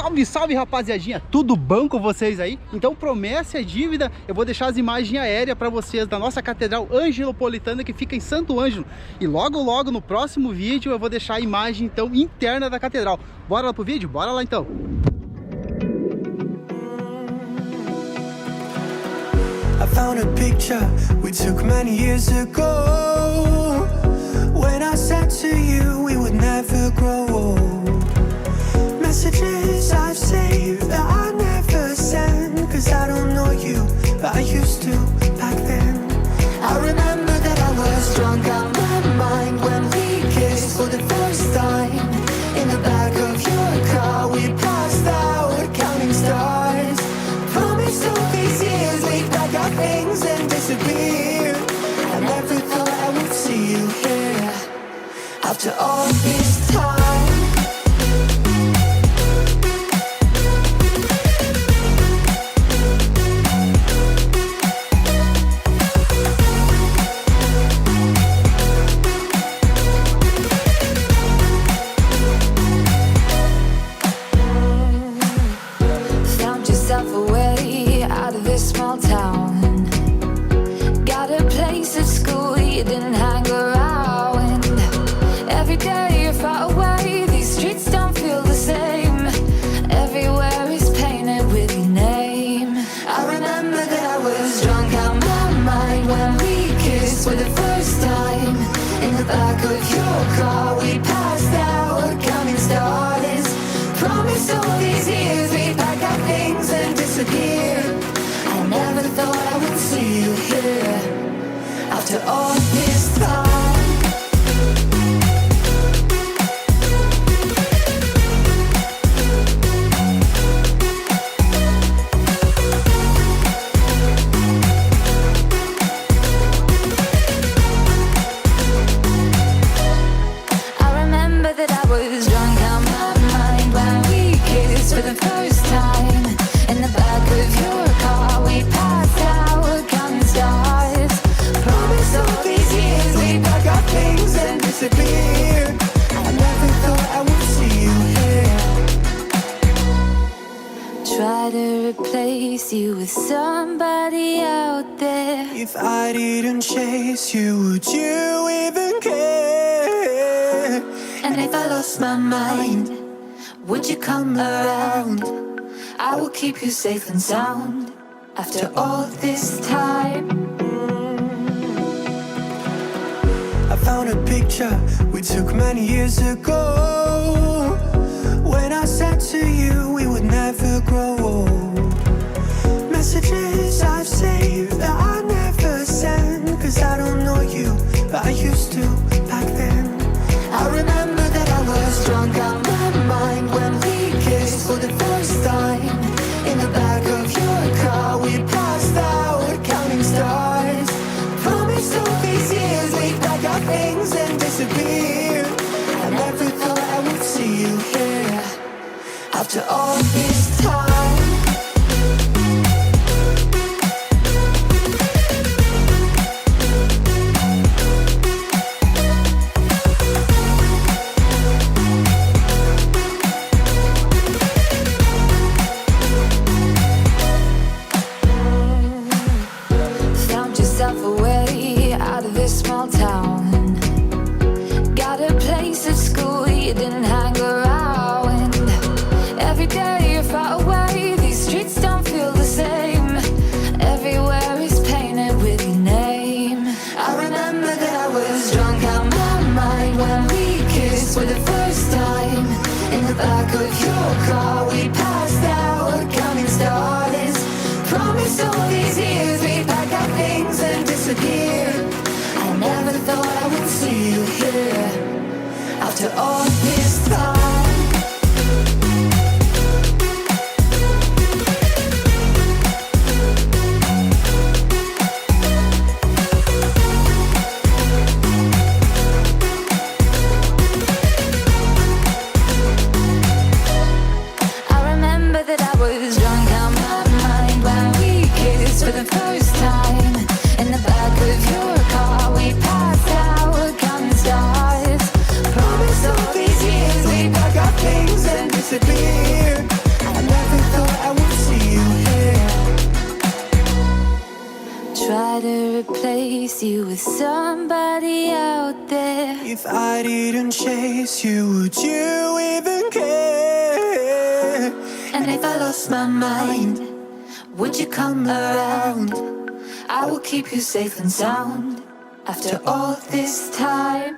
Salve, salve rapaziadinha, tudo bom com vocês aí? Então promessa é dívida, eu vou deixar as imagens aéreas para vocês da nossa Catedral Angelopolitana que fica em Santo Ângelo. E logo no próximo vídeo eu vou deixar a imagem então interna da Catedral. Bora lá pro vídeo? Bora lá então! I found a picture we took many years ago, when I said to you we would never grow old. Messages I've saved that I never send, cause I don't know you, but I used to back then. I remember that I was drunk out my mind when we kissed for the first time. In the back of your car we passed out counting stars. Promised all these years we'd pack our things and disappear. I never thought I would see you here after all this time. Away out of this small town, got a place at school you didn't hang around. Every day you're far away, these streets don't feel the same. Everywhere is painted with your name. I remember that I was drunk out my mind when we kissed for the first time. In the back of your car we passed out counting stars. Promised all these years we'd pack our things and disappear. I never thought I would see you here after all this time. I remember that I was drunk out my mind when we kissed for the first time. In the back of your car we passed out counting stars. Promised all these years we'd pack our things and disappear. I never thought I would see you here. Try to replace you with somebody out there. If I didn't chase you, would you even care? And if I lost my mind, would you come around? I will keep you safe and sound after all this time. I found a picture we took many years ago, when I said to you we would never grow old. Messages I've saved that I never send, cause I don't know you, but I used to back then. I remember that I was drunk out my mind when we kissed for the first time. In the back of your car we passed out counting stars. Promised all these years we'd pack our things and disappear. I never thought I would see you here after all this time. Away out of this small town, got a place at school you didn't hang around. Every day you're far away, these streets don't feel the same. Everywhere is painted with your name. I remember that I was drunk out my mind when we kissed for the first time. In the back of your car we passed out counting stars. Promised all these years we'd pack our things and disappear. I never thought I would see you here after all this time. I remember that I was drunk out my mind when we kissed for the first time. In the back of your car we passed out counting stars. Promised all these years try to replace you with somebody out there. If I didn't chase you, would you even care? And if I lost my mind, would you come around? I will keep you safe and sound. After all this time,